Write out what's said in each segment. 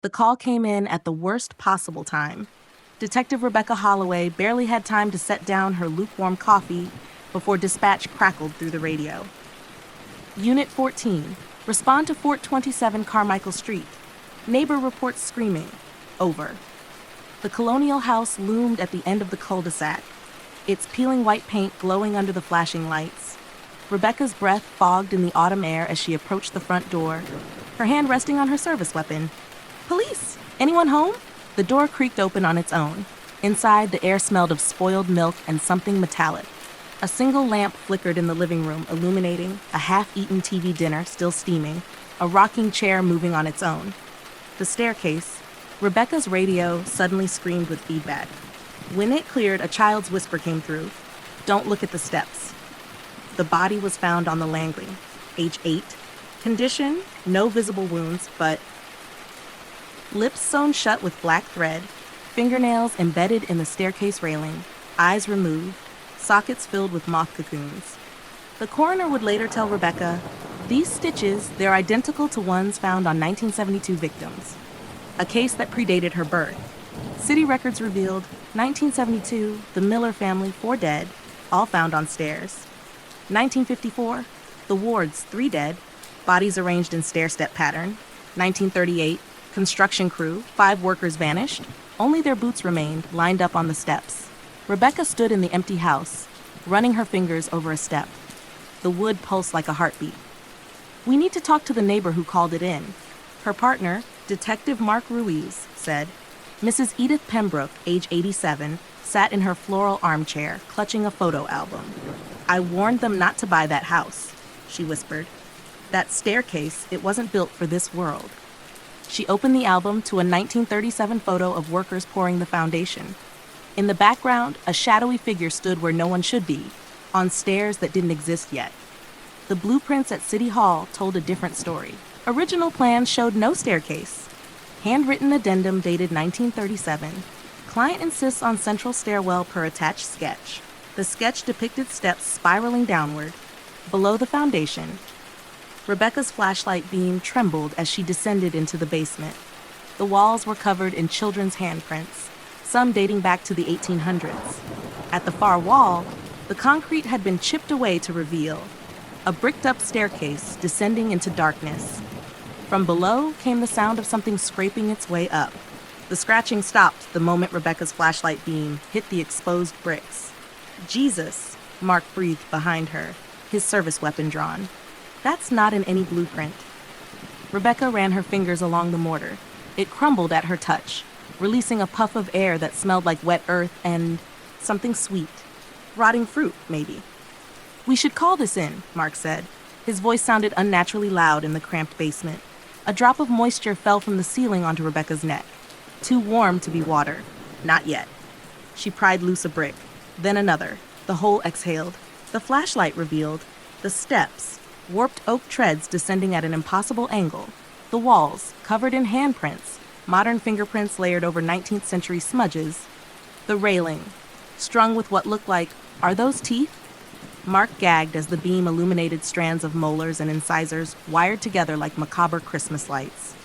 The call came in at the worst possible time. Detective Rebecca Holloway barely had time to set down her lukewarm coffee before dispatch crackled through the radio. Unit 14, respond to Fort 27 Carmichael Street. Neighbor reports screaming. Over. The colonial house loomed at the end of the cul-de-sac, its peeling white paint glowing under the flashing lights. Rebecca's breath fogged in the autumn air as she approached the front door, her hand resting on her service weapon. Police! Anyone home? The door creaked open on its own. Inside, the air smelled of spoiled milk and something metallic. A single lamp flickered in the living room, illuminating a half-eaten TV dinner still steaming, a rocking chair moving on its own. The staircase. Rebecca's radio suddenly screamed with feedback. When it cleared, a child's whisper came through. Don't look at the steps. The body was found on the landing, age 8. Condition, no visible wounds, but lips sewn shut with black thread, fingernails embedded in the staircase railing, eyes removed, sockets filled with moth cocoons. The coroner would later tell Rebecca, these stitches, they're identical to ones found on 1972 victims, a case that predated her birth. City records revealed 1972, the Miller family, 4 dead, all found on stairs. 1954, the Wards, 3 dead, bodies arranged in stair-step pattern. 1938, construction crew, 5 workers vanished. Only their boots remained, lined up on the steps. Rebecca stood in the empty house, running her fingers over a step. The wood pulsed like a heartbeat. We need to talk to the neighbor who called it in. Her partner, Detective Mark Ruiz, said. Mrs. Edith Pembroke, age 87, sat in her floral armchair, clutching a photo album. I warned them not to buy that house, she whispered. That staircase, it wasn't built for this world. She opened the album to a 1937 photo of workers pouring the foundation. In the background, a shadowy figure stood where no one should be, on stairs that didn't exist yet. The blueprints at City Hall told a different story. Original plans showed no staircase. Handwritten addendum dated 1937. Client insists on central stairwell per attached sketch. The sketch depicted steps spiraling downward. Below the foundation, Rebecca's flashlight beam trembled as she descended into the basement. The walls were covered in children's handprints, some dating back to the 1800s. At the far wall, the concrete had been chipped away to reveal a bricked-up staircase descending into darkness. From below came the sound of something scraping its way up. The scratching stopped the moment Rebecca's flashlight beam hit the exposed bricks. Jesus, Mark breathed behind her, his service weapon drawn. That's not in any blueprint. Rebecca ran her fingers along the mortar. It crumbled at her touch, releasing a puff of air that smelled like wet earth and something sweet. Rotting fruit, maybe. We should call this in, Mark said. His voice sounded unnaturally loud in the cramped basement. A drop of moisture fell from the ceiling onto Rebecca's neck. Too warm to be water. Not yet. She pried loose a brick, then another. The hole exhaled. The flashlight revealed the steps, warped oak treads descending at an impossible angle. The walls, covered in handprints, modern fingerprints layered over 19th century smudges. The railing, strung with what looked like, are those teeth? Mark gagged as the beam illuminated strands of molars and incisors wired together like macabre Christmas lights.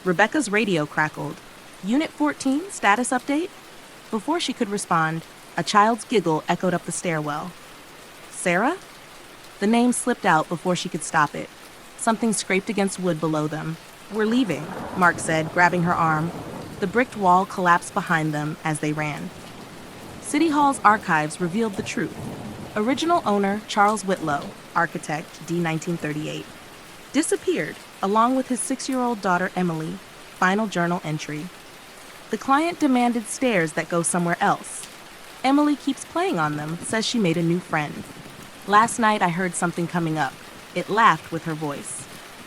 Rebecca's radio crackled. Unit 14, status update? Before she could respond, a child's giggle echoed up the stairwell. Sarah? The name slipped out before she could stop it. Something scraped against wood below them. We're leaving, Mark said, grabbing her arm. The bricked wall collapsed behind them as they ran. City Hall's archives revealed the truth. Original owner Charles Whitlow, architect, D. 1938, disappeared along with his 6-year-old daughter Emily. Final journal entry. The client demanded stairs that go somewhere else. Emily keeps playing on them, says she made a new friend. Last night I heard something coming up. It laughed with her voice.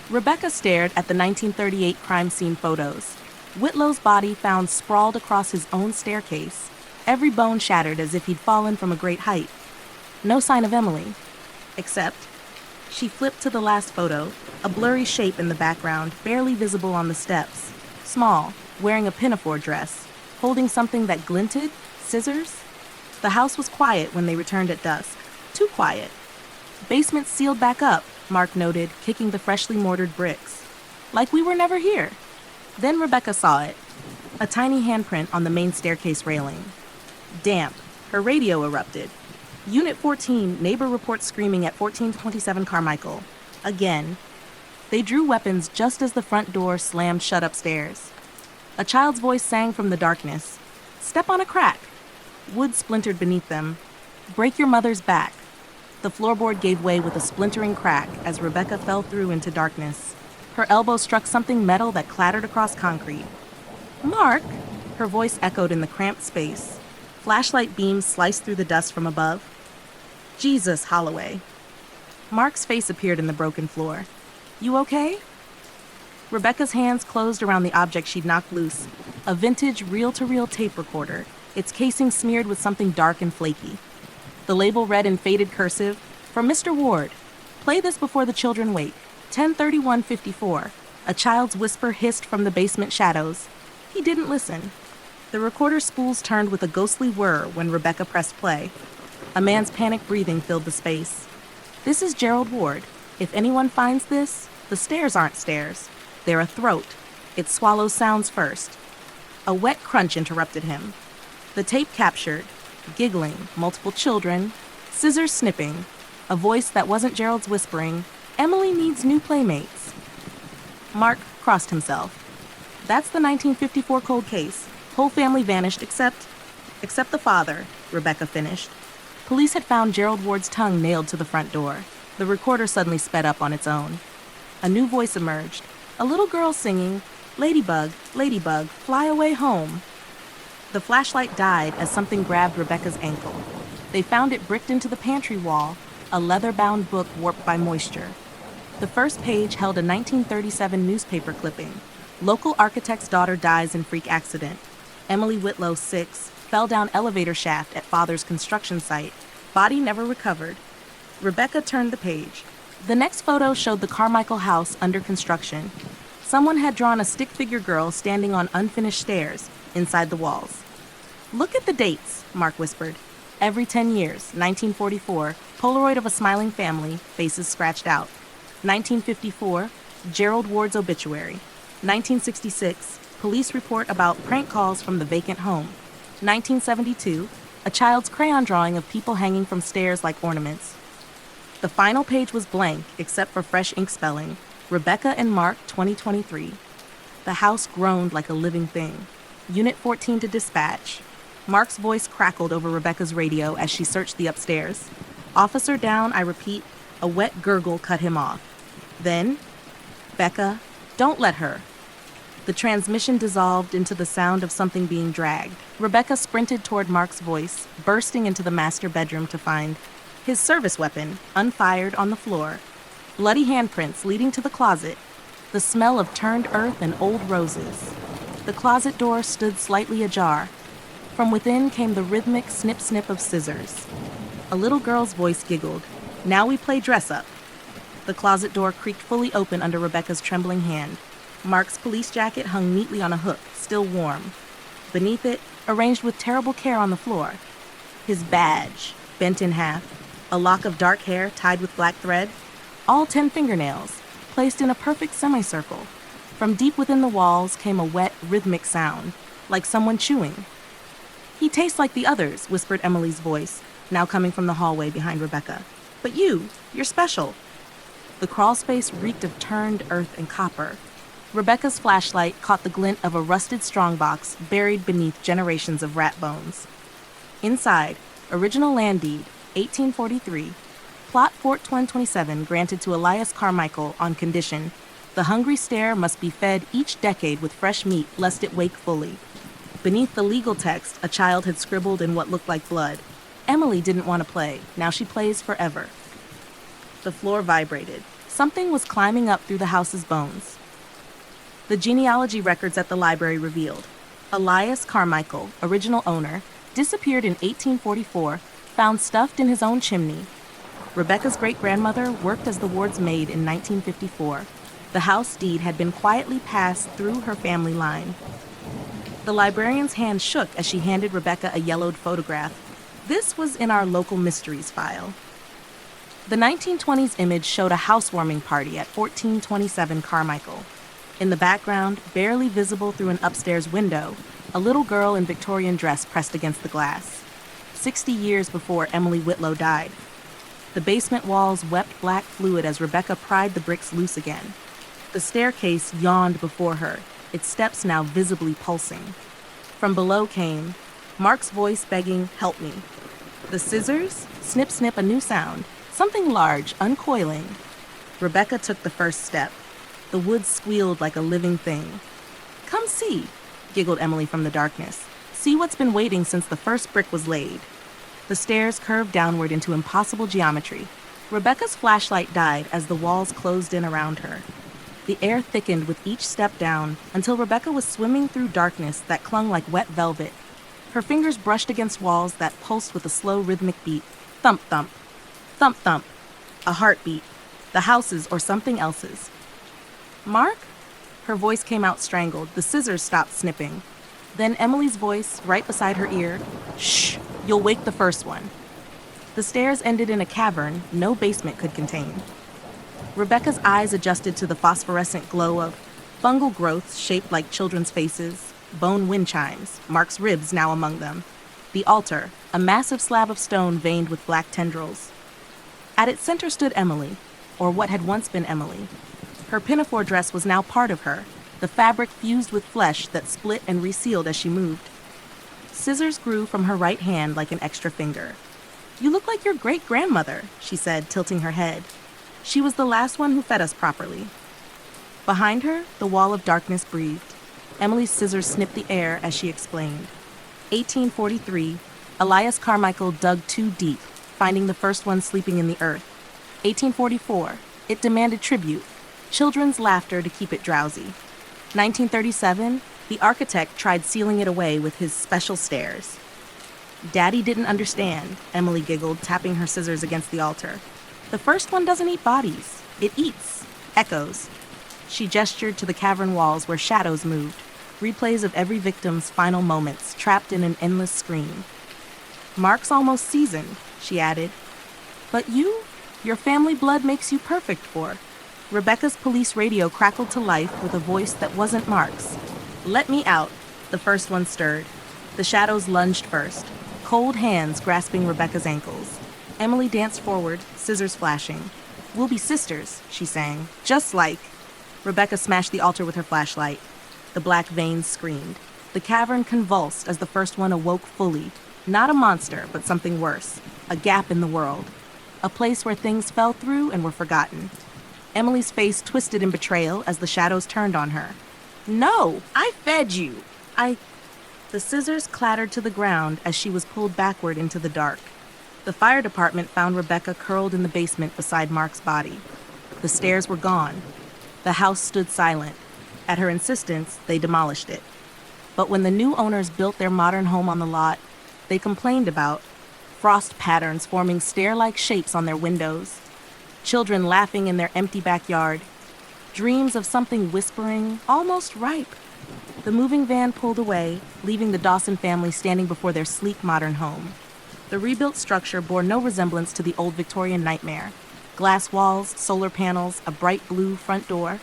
Rebecca stared at the 1938 crime scene photos. Whitlow's body found sprawled across his own staircase, every bone shattered as if he'd fallen from a great height. No sign of Emily. Except, she flipped to the last photo, a blurry shape in the background, barely visible on the steps. Small, wearing a pinafore dress, holding something that glinted, scissors. The house was quiet when they returned at dusk. Too quiet. Basement sealed back up, Mark noted, kicking the freshly mortared bricks. Like we were never here. Then Rebecca saw it, a tiny handprint on the main staircase railing. Damp, her radio erupted. Unit 14, neighbor reports screaming at 1427 Carmichael. Again. They drew weapons just as the front door slammed shut upstairs. A child's voice sang from the darkness. Step on a crack. Wood splintered beneath them. Break your mother's back. The floorboard gave way with a splintering crack as Rebecca fell through into darkness. Her elbow struck something metal that clattered across concrete. Mark! Her voice echoed in the cramped space. Flashlight beams sliced through the dust from above. Jesus, Holloway. Mark's face appeared in the broken floor. You okay? Rebecca's hands closed around the object she'd knocked loose, a vintage reel-to-reel tape recorder, its casing smeared with something dark and flaky. The label read in faded cursive, "From Mr. Ward. Play this before the children wake. 10:31:54. A child's whisper hissed from the basement shadows. He didn't listen. The recorder spools turned with a ghostly whir when Rebecca pressed play. A man's panicked breathing filled the space. This is Gerald Ward. If anyone finds this, the stairs aren't stairs. They're a throat. It swallows sounds first. A wet crunch interrupted him. The tape captured, giggling, multiple children, scissors snipping, a voice that wasn't Gerald's whispering, Emily needs new playmates. Mark crossed himself. That's the 1954 cold case. Whole family vanished except the father, Rebecca finished. Police had found Gerald Ward's tongue nailed to the front door. The recorder suddenly sped up on its own. A new voice emerged. A little girl singing, Ladybug, ladybug, fly away home. The flashlight died as something grabbed Rebecca's ankle. They found it bricked into the pantry wall, a leather-bound book warped by moisture. The first page held a 1937 newspaper clipping. Local architect's daughter dies in freak accident. Emily Whitlow, 6, fell down elevator shaft at father's construction site. Body never recovered. Rebecca turned the page. The next photo showed the Carmichael house under construction. Someone had drawn a stick figure girl standing on unfinished stairs inside the walls. Look at the dates, Mark whispered. Every 10 years, 1944, Polaroid of a smiling family, faces scratched out. 1954, Gerald Ward's obituary. 1966, police report about prank calls from the vacant home. 1972, a child's crayon drawing of people hanging from stairs like ornaments. The final page was blank, except for fresh ink spelling. Rebecca and Mark, 2023. The house groaned like a living thing. Unit 14 to dispatch. Mark's voice crackled over Rebecca's radio as she searched the upstairs. Officer down, I repeat. A wet gurgle cut him off. Then, Becca, don't let her. The transmission dissolved into the sound of something being dragged. Rebecca sprinted toward Mark's voice, bursting into the master bedroom to find his service weapon, unfired, on the floor. Bloody handprints leading to the closet. The smell of turned earth and old roses. The closet door stood slightly ajar. From within came the rhythmic snip-snip of scissors. A little girl's voice giggled. Now we play dress-up. The closet door creaked fully open under Rebecca's trembling hand. Mark's police jacket hung neatly on a hook, still warm. Beneath it, arranged with terrible care on the floor, his badge, bent in half, a lock of dark hair tied with black thread, all 10 fingernails, placed in a perfect semicircle. From deep within the walls came a wet, rhythmic sound, like someone chewing. He tastes like the others, whispered Emily's voice, now coming from the hallway behind Rebecca. But you're special. The crawl space reeked of turned earth and copper. Rebecca's flashlight caught the glint of a rusted strongbox buried beneath generations of rat bones. Inside, original land deed, 1843, plot Fort 27 granted to Elias Carmichael on condition the hungry stare must be fed each decade with fresh meat lest it wake fully. Beneath the legal text, a child had scribbled in what looked like blood. Emily didn't want to play. Now she plays forever. The floor vibrated. Something was climbing up through the house's bones. The genealogy records at the library revealed. Elias Carmichael, original owner, disappeared in 1844, found stuffed in his own chimney. Rebecca's great-grandmother worked as the ward's maid in 1954. The house deed had been quietly passed through her family line. The librarian's hand shook as she handed Rebecca a yellowed photograph. This was in our local mysteries file. The 1920s image showed a housewarming party at 1427 Carmichael. In the background, barely visible through an upstairs window, a little girl in Victorian dress pressed against the glass. 60 years before Emily Whitlow died. The basement walls wept black fluid as Rebecca pried the bricks loose again. The staircase yawned before her, its steps now visibly pulsing. From below came Mark's voice begging, "Help me." The scissors? Snip, snip, a new sound. Something large, uncoiling. Rebecca took the first step. The wood squealed like a living thing. "Come see," giggled Emily from the darkness. "See what's been waiting since the first brick was laid." The stairs curved downward into impossible geometry. Rebecca's flashlight died as the walls closed in around her. The air thickened with each step down until Rebecca was swimming through darkness that clung like wet velvet. Her fingers brushed against walls that pulsed with a slow rhythmic beat. Thump, thump. Thump, thump. A heartbeat. The house's or something else's. "Mark?" Her voice came out strangled. The scissors stopped snipping. Then Emily's voice, right beside her ear. "Shh, you'll wake the first one." The stairs ended in a cavern no basement could contain. Rebecca's eyes adjusted to the phosphorescent glow of fungal growths shaped like children's faces, bone wind chimes, Mark's ribs now among them. The altar, a massive slab of stone veined with black tendrils. At its center stood Emily, or what had once been Emily. Her pinafore dress was now part of her, the fabric fused with flesh that split and resealed as she moved. Scissors grew from her right hand like an extra finger. "You look like your great-grandmother," she said, tilting her head. "She was the last one who fed us properly." Behind her, the wall of darkness breathed. Emily's scissors snipped the air as she explained. 1843, Elias Carmichael dug too deep, finding the first one sleeping in the earth. 1844, it demanded tribute, children's laughter to keep it drowsy. 1937, the architect tried sealing it away with his special stairs. "Daddy didn't understand," Emily giggled, tapping her scissors against the altar. "The first one doesn't eat bodies. It eats echoes." She gestured to the cavern walls where shadows moved, replays of every victim's final moments trapped in an endless scream. "Mark's almost seasoned," she added. "But your family blood makes you perfect for." Rebecca's police radio crackled to life with a voice that wasn't Mark's. "Let me out." The first one stirred. The shadows lunged first, cold hands grasping Rebecca's ankles. Emily danced forward, scissors flashing. "We'll be sisters," she sang. "Just like..." Rebecca smashed the altar with her flashlight. The black veins screamed. The cavern convulsed as the first one awoke fully. Not a monster, but something worse. A gap in the world. A place where things fell through and were forgotten. Emily's face twisted in betrayal as the shadows turned on her. "No! I fed you! The scissors clattered to the ground as she was pulled backward into the dark. The fire department found Rebecca curled in the basement beside Mark's body. The stairs were gone. The house stood silent. At her insistence, they demolished it. But when the new owners built their modern home on the lot, they complained about frost patterns forming stair-like shapes on their windows, children laughing in their empty backyard, dreams of something whispering, almost ripe. The moving van pulled away, leaving the Dawson family standing before their sleek modern home. The rebuilt structure bore no resemblance to the old Victorian nightmare. Glass walls, solar panels, a bright blue front door.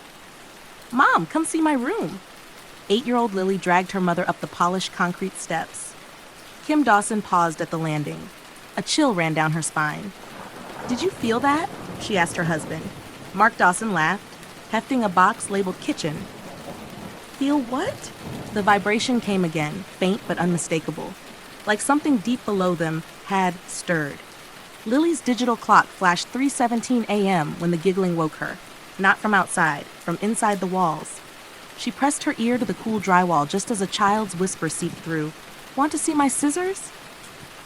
"Mom, come see my room." 8-year-old Lily dragged her mother up the polished concrete steps. Kim Dawson paused at the landing. A chill ran down her spine. "Did you feel that?" she asked her husband. Mark Dawson laughed, hefting a box labeled kitchen. "Feel what?" The vibration came again, faint but unmistakable, like something deep below them had stirred. Lily's digital clock flashed 3:17 a.m. when the giggling woke her, not from outside, from inside the walls. She pressed her ear to the cool drywall just as a child's whisper seeped through. "Want to see my scissors?"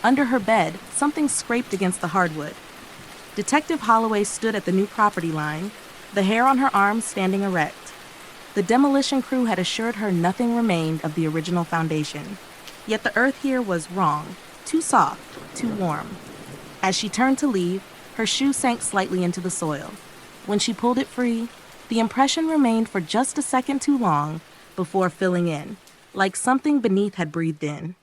Under her bed, something scraped against the hardwood. Detective Holloway stood at the new property line, the hair on her arms standing erect. The demolition crew had assured her nothing remained of the original foundation. Yet the earth here was wrong, too soft, too warm. As she turned to leave, her shoe sank slightly into the soil. When she pulled it free, the impression remained for just a second too long before filling in, like something beneath had breathed in.